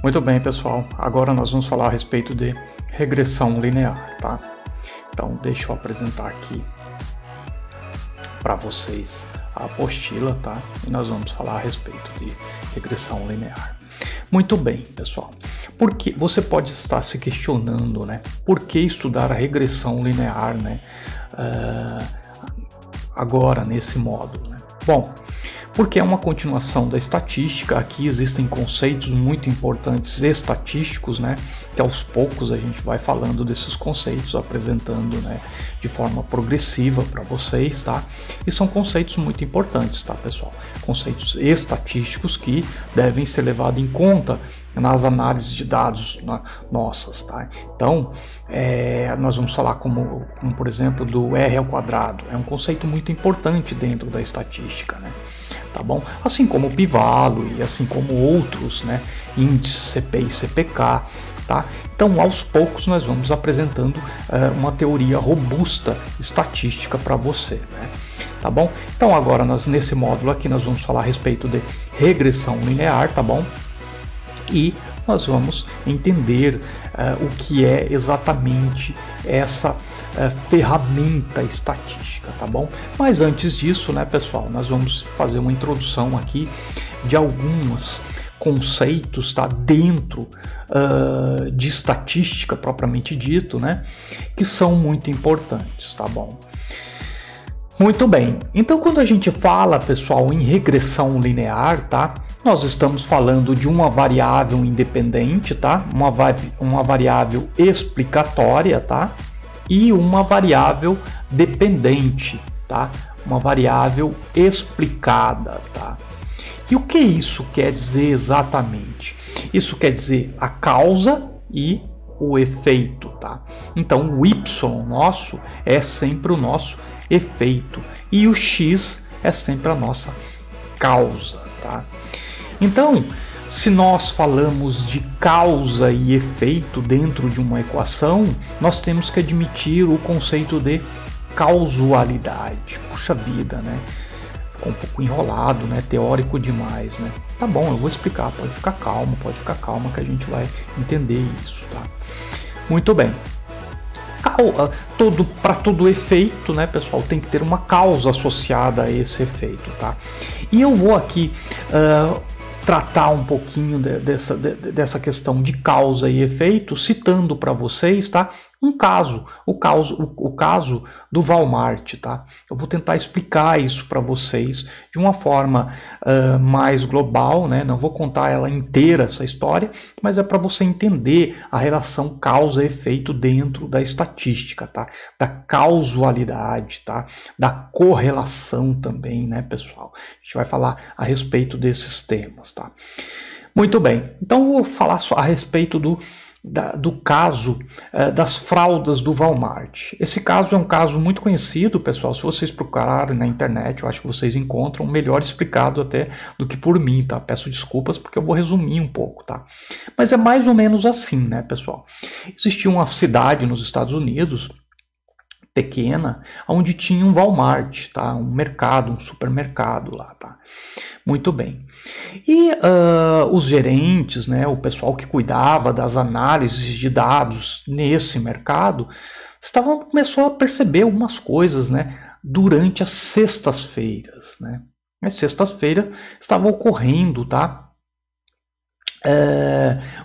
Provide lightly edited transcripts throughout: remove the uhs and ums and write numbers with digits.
Muito bem, pessoal. Agora nós vamos falar a respeito de regressão linear, tá? Então, deixa eu apresentar aqui para vocês a apostila, tá? E nós vamos falar a respeito de regressão linear. Muito bem, pessoal. Porque você pode estar se questionando, né? Por que estudar a regressão linear, né? Agora, nesse módulo, né? Bom, porque é uma continuação da estatística. Aqui existem conceitos muito importantes estatísticos, né? Que aos poucos a gente vai falando desses conceitos, apresentando, né, de forma progressiva para vocês, tá? E são conceitos muito importantes, tá, pessoal? Conceitos estatísticos que devem ser levados em conta nas análises de dados nossas, tá? Então, nós vamos falar como, por exemplo, do R ao quadrado. É um conceito muito importante dentro da estatística, né? Tá bom? Assim como o Pi-valo e assim como outros, né, índices CP e CPK, tá? Então, aos poucos nós vamos apresentando uma teoria robusta estatística para você, né? Tá bom? Então, agora nesse módulo aqui nós vamos falar a respeito de regressão linear, tá bom? E nós vamos entender o que é exatamente essa ferramenta estatística, tá bom? Mas antes disso, né, pessoal, nós vamos fazer uma introdução aqui de alguns conceitos, tá, dentro de estatística propriamente dito, né, que são muito importantes, tá bom? Muito bem, então quando a gente fala, pessoal, em regressão linear, tá, nós estamos falando de uma variável independente, tá, uma variável explicatória, tá, e uma variável dependente, tá, uma variável explicada, tá. E o que isso quer dizer exatamente? Isso quer dizer a causa e o efeito, tá. Então o y nosso é sempre o nosso efeito e o x é sempre a nossa causa, tá? Então, se nós falamos de causa e efeito dentro de uma equação, nós temos que admitir o conceito de causalidade. Puxa vida, né? Ficou um pouco enrolado, né? Teórico demais, né? Tá bom, eu vou explicar, pode ficar calma que a gente vai entender isso, tá? Muito bem. Para todo efeito, né, pessoal, tem que ter uma causa associada a esse efeito, tá? E eu vou aqui tratar um pouquinho dessa questão de causa e efeito, citando para vocês, tá, um caso, o caso do Walmart, tá? Eu vou tentar explicar isso para vocês de uma forma mais global, né? Não vou contar ela inteira, essa história, mas é para você entender a relação causa e efeito dentro da estatística, tá? Da causalidade, tá? Da correlação também, né, pessoal? A gente vai falar a respeito desses temas, tá? Muito bem, então eu vou falar só a respeito do caso das fraldas do Walmart. Esse caso é um caso muito conhecido, pessoal. Se vocês procurarem na internet, eu acho que vocês encontram melhor explicado até do que por mim, tá? Peço desculpas porque eu vou resumir um pouco, tá? Mas é mais ou menos assim, né, pessoal? Existia uma cidade nos Estados Unidos, pequena, onde tinha um Walmart, tá? Um mercado, um supermercado lá, tá? Muito bem. E os gerentes, né, o pessoal que cuidava das análises de dados nesse mercado, começou a perceber algumas coisas, né, durante as sextas-feiras, né? As sextas-feiras estava ocorrendo, tá?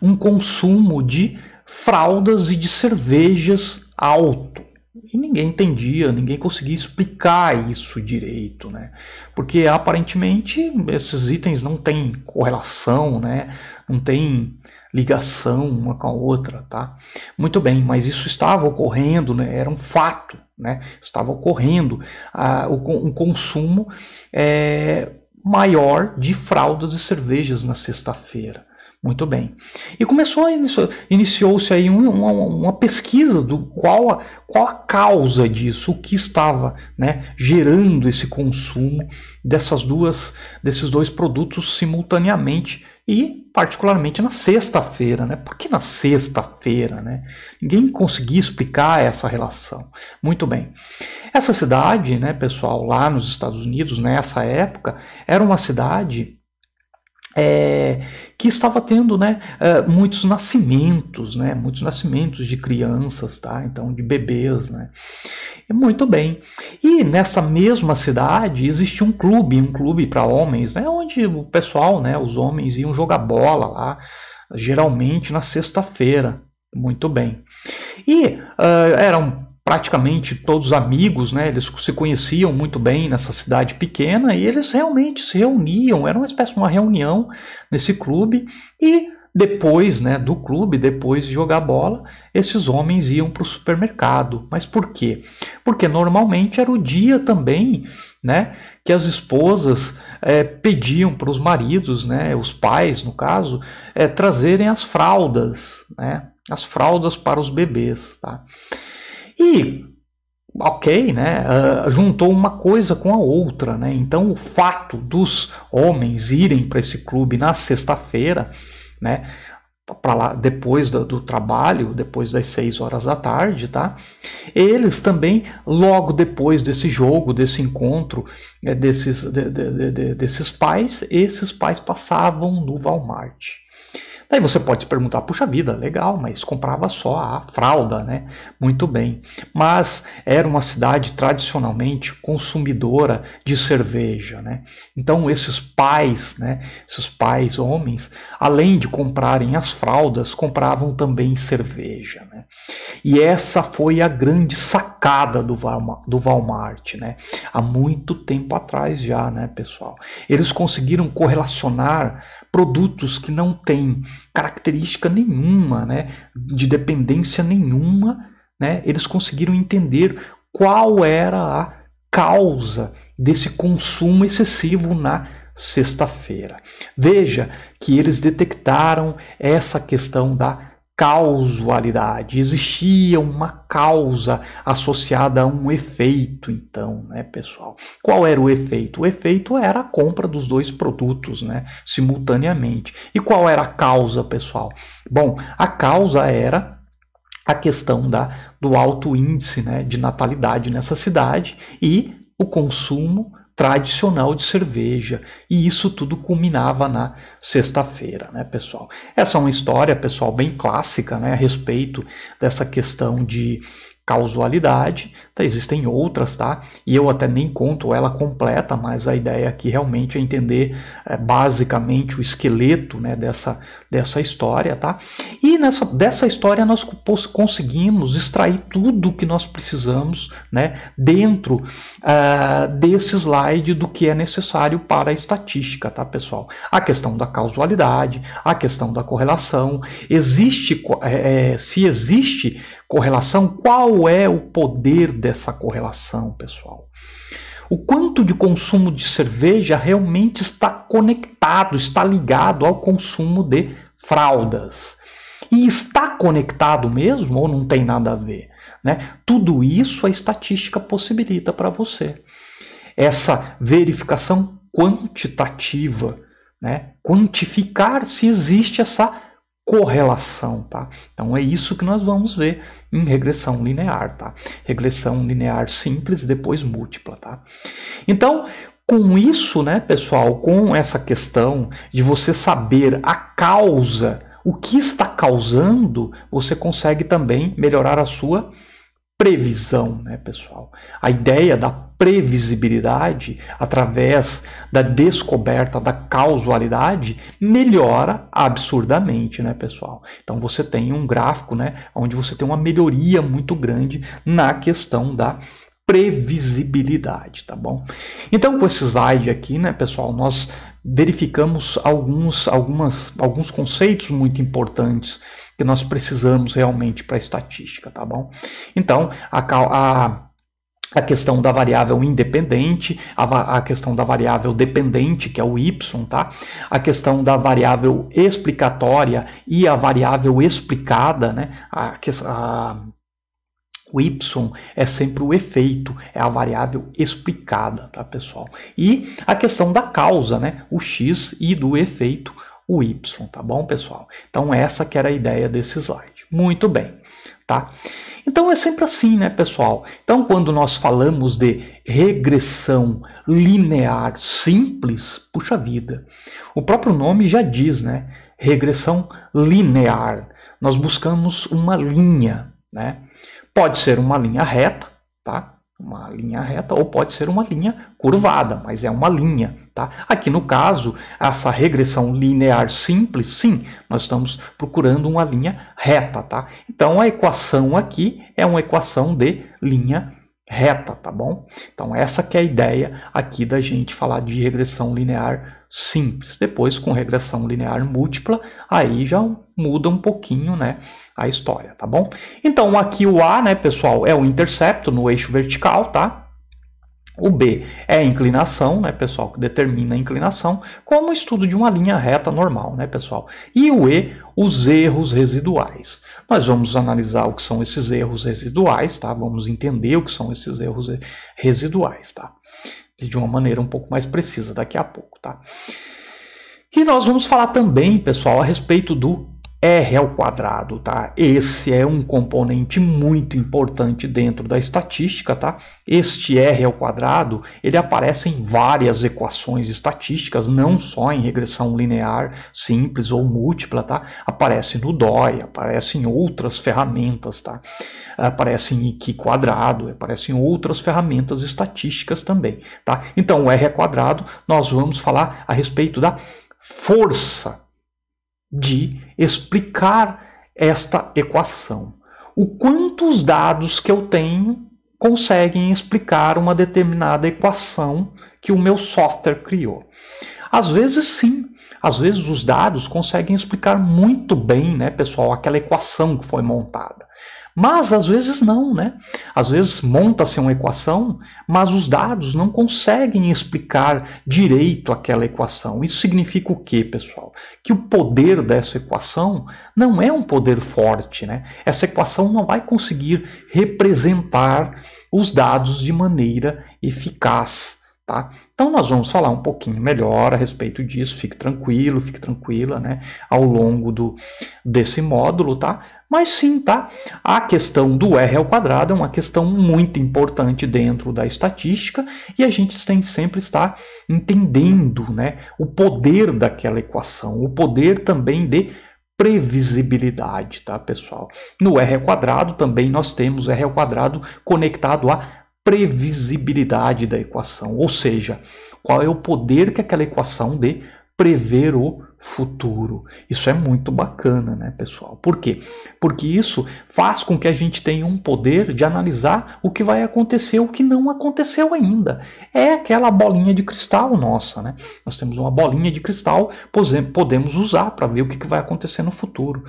Um consumo de fraldas e de cervejas alto. E ninguém entendia, ninguém conseguia explicar isso direito, né? Porque aparentemente esses itens não têm correlação, né? Não tem ligação uma com a outra, tá? Muito bem, mas isso estava ocorrendo, né? Era um fato, né? Estava ocorrendo um consumo maior de fraldas e cervejas na sexta-feira. Muito bem. E iniciou-se aí uma pesquisa do qual a causa disso, o que estava, né, gerando esse consumo desses dois produtos simultaneamente e particularmente na sexta-feira, né? Por que na sexta-feira, né? Ninguém conseguia explicar essa relação. Muito bem. Essa cidade, né, pessoal, lá nos Estados Unidos, nessa época, era uma cidade que estava tendo, né, muitos nascimentos, né, muitos nascimentos de crianças, tá? Então, de bebês, né? Muito bem. E nessa mesma cidade existia um clube para homens, né, onde o pessoal, né, os homens iam jogar bola lá, geralmente na sexta-feira. Muito bem. E eram praticamente todos amigos, né? Eles se conheciam muito bem nessa cidade pequena e eles realmente se reuniam, era uma espécie de uma reunião nesse clube e depois, né, do clube, depois de jogar bola, esses homens iam para o supermercado. Mas por quê? Porque normalmente era o dia também, né, que as esposas pediam para os maridos, né, os pais, no caso, trazerem as fraldas, né, as fraldas para os bebês, tá? E, ok, né, juntou uma coisa com a outra, né? Então o fato dos homens irem para esse clube na sexta-feira, né, para lá depois do trabalho, depois das 6 horas da tarde, tá? Eles também, logo depois desse jogo, desse encontro, desses pais, esses pais passavam no Walmart. Daí você pode se perguntar, puxa vida, legal, mas comprava só a fralda, né? Muito bem. Mas era uma cidade tradicionalmente consumidora de cerveja, né? Então esses pais, né? Esses pais homens, além de comprarem as fraldas, compravam também cerveja, né? E essa foi a grande sacada do Walmart, né? Há muito tempo atrás já, né, pessoal? Eles conseguiram correlacionar produtos que não têm característica nenhuma, né, de dependência nenhuma, né, eles conseguiram entender qual era a causa desse consumo excessivo na sexta-feira. Veja que eles detectaram essa questão da causalidade. Existia uma causa associada a um efeito, então, né, pessoal? Qual era o efeito? O efeito era a compra dos dois produtos, né, simultaneamente. E qual era a causa, pessoal? Bom, a causa era a questão do alto índice, né, de natalidade nessa cidade e o consumo tradicional de cerveja, e isso tudo culminava na sexta-feira, né, pessoal? Essa é uma história, pessoal, bem clássica, né, a respeito dessa questão de causalidade. Tá, existem outras, tá? E eu até nem conto ela completa, mas a ideia aqui realmente é entender basicamente o esqueleto, né, dessa história, tá? E dessa história nós conseguimos extrair tudo o que nós precisamos, né, dentro desse slide do que é necessário para a estatística, tá, pessoal? A questão da causalidade, a questão da correlação, se existe correlação, qual é o poder dessa correlação, pessoal? O quanto de consumo de cerveja realmente está conectado, está ligado ao consumo de fraldas? E está conectado mesmo ou não tem nada a ver, né? Tudo isso a estatística possibilita para você. Essa verificação quantitativa, né? Quantificar se existe essa correlação, tá? Então é isso que nós vamos ver em regressão linear, tá? Regressão linear simples, depois múltipla, tá? Então, com isso, né, pessoal, com essa questão de você saber a causa, o que está causando, você consegue também melhorar a sua previsão, né, pessoal? A ideia da previsibilidade através da descoberta da causalidade melhora absurdamente, né, pessoal? Então você tem um gráfico, né, onde você tem uma melhoria muito grande na questão da previsibilidade, tá bom? Então com esse slide aqui, né, pessoal, nós verificamos alguns conceitos muito importantes que nós precisamos realmente para a estatística, tá bom? Então, a questão da variável independente, a questão da variável dependente, que é o y, tá? A questão da variável explicatória e a variável explicada, né? O y é sempre o efeito, é a variável explicada, tá, pessoal? E a questão da causa, né? O x, e do efeito, o y, tá bom, pessoal? Então essa que era a ideia desse slide. Muito bem, tá? Então é sempre assim, né, pessoal? Então quando nós falamos de regressão linear simples, puxa vida, o próprio nome já diz, né? regressão linear. Nós buscamos uma linha, né? Pode ser uma linha reta, tá? Uma linha reta, ou pode ser uma linha curvada, mas é uma linha, tá? Aqui no caso, essa regressão linear simples, sim, nós estamos procurando uma linha reta, tá? Então a equação aqui é uma equação de linha reta, tá bom? Então essa que é a ideia aqui da gente falar de regressão linear simples. Depois com regressão linear múltipla, aí já muda um pouquinho, né, a história, tá bom? Então aqui o A, né, pessoal, é o intercepto no eixo vertical, tá? O B é a inclinação, né, pessoal, que determina a inclinação, como o estudo de uma linha reta normal, né, pessoal? E o E, os erros residuais. Nós vamos analisar o que são esses erros residuais, tá? Vamos entender o que são esses erros residuais, tá? De uma maneira um pouco mais precisa daqui a pouco, tá? E nós vamos falar também, pessoal, a respeito do R ao quadrado, tá? Esse é um componente muito importante dentro da estatística, tá? Este R ao quadrado, ele aparece em várias equações estatísticas, não só em regressão linear simples ou múltipla, tá? Aparece no DOI, aparece em outras ferramentas, tá? Aparece em Q quadrado, aparece em outras ferramentas estatísticas também, tá? Então, o R ao quadrado, nós vamos falar a respeito da força de explicar esta equação. O quanto os dados que eu tenho conseguem explicar uma determinada equação que o meu software criou. Às vezes sim, às vezes os dados conseguem explicar muito bem, né, pessoal, aquela equação que foi montada. Mas às vezes não, né? Às vezes monta-se uma equação, mas os dados não conseguem explicar direito aquela equação. Isso significa o quê, pessoal? Que o poder dessa equação não é um poder forte, né? Essa equação não vai conseguir representar os dados de maneira eficaz. Tá? Então nós vamos falar um pouquinho melhor a respeito disso, fique tranquilo, fique tranquila, né, ao longo desse módulo, tá? Mas sim, tá? A questão do R ao quadrado é uma questão muito importante dentro da estatística e a gente tem que sempre estar entendendo, né, o poder daquela equação, o poder também de previsibilidade, tá, pessoal? No R ao quadrado também nós temos R ao quadrado conectado a previsibilidade da equação, ou seja, qual é o poder que aquela equação de prever o futuro. Isso é muito bacana, né, pessoal? Por quê? Porque isso faz com que a gente tenha um poder de analisar o que vai acontecer, o que não aconteceu ainda. É aquela bolinha de cristal nossa, né? Nós temos uma bolinha de cristal, podemos usar para ver o que vai acontecer no futuro,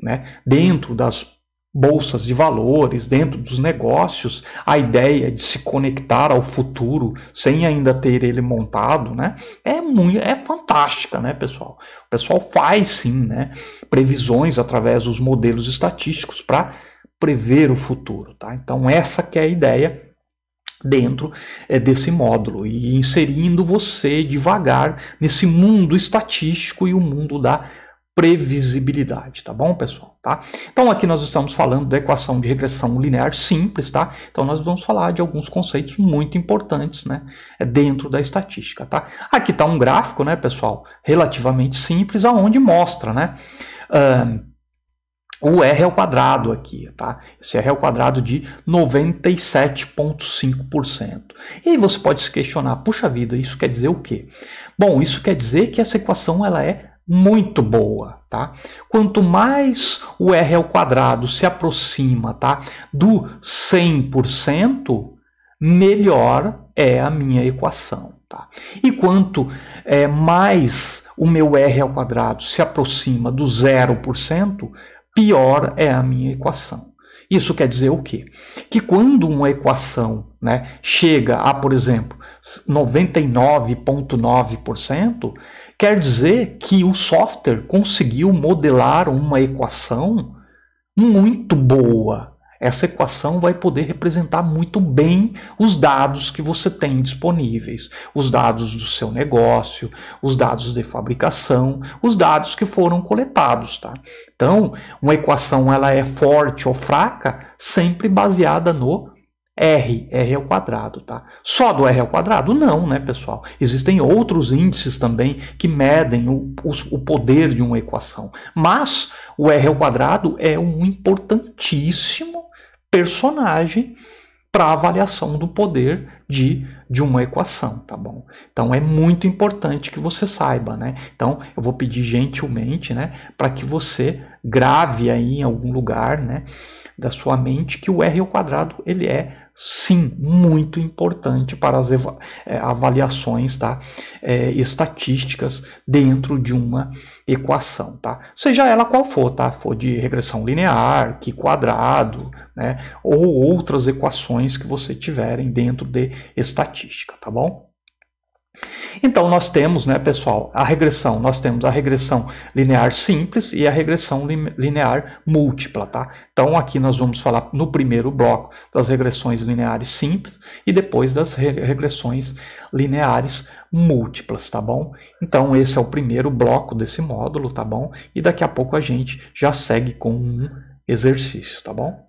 né? Dentro das bolsas de valores, dentro dos negócios, a ideia de se conectar ao futuro sem ainda ter ele montado, né, é fantástica, né, pessoal? O pessoal faz sim, né, previsões através dos modelos estatísticos para prever o futuro, tá? Então essa que é a ideia dentro desse módulo e inserindo você devagar nesse mundo estatístico e o mundo da previsibilidade, tá bom, pessoal? Tá? Então aqui nós estamos falando da equação de regressão linear simples, tá? Então nós vamos falar de alguns conceitos muito importantes, né, dentro da estatística, tá? Aqui está um gráfico, né, pessoal, relativamente simples, aonde mostra, né, o R ao quadrado aqui, tá? Esse R ao quadrado de 97,5%. E aí você pode se questionar, puxa vida, isso quer dizer o quê? Bom, isso quer dizer que essa equação ela é muito boa, tá? Quanto mais o R ao quadrado se aproxima, tá, do 100%, melhor é a minha equação, tá? E quanto mais o meu R ao quadrado se aproxima do 0%, pior é a minha equação. Isso quer dizer o quê? Que quando uma equação, né, chega a, por exemplo, 99,9%, quer dizer que o software conseguiu modelar uma equação muito boa. Essa equação vai poder representar muito bem os dados que você tem disponíveis, os dados do seu negócio, os dados de fabricação, os dados que foram coletados, tá? Então, uma equação ela é forte ou fraca sempre baseada no R ao quadrado, tá? Só do R ao quadrado? Não, né, pessoal? Existem outros índices também que medem o poder de uma equação. Mas o R ao quadrado é um importantíssimo personagem para a avaliação do poder de uma equação, tá bom? Então é muito importante que você saiba, né? Então eu vou pedir gentilmente, né, para que você grave aí em algum lugar, né, da sua mente que o R ao quadrado ele é sim muito importante para as avaliações, tá, estatísticas dentro de uma equação, tá? Seja ela qual for, tá? For de regressão linear, que quadrado, né? Ou outras equações que você tiverem dentro de estatística, tá bom? Então nós temos, né, pessoal, nós temos a regressão linear simples e a regressão linear múltipla, tá? Então aqui nós vamos falar no primeiro bloco das regressões lineares simples e depois das regressões lineares múltiplas, tá bom? Então esse é o primeiro bloco desse módulo, tá bom? E daqui a pouco a gente já segue com um exercício, tá bom?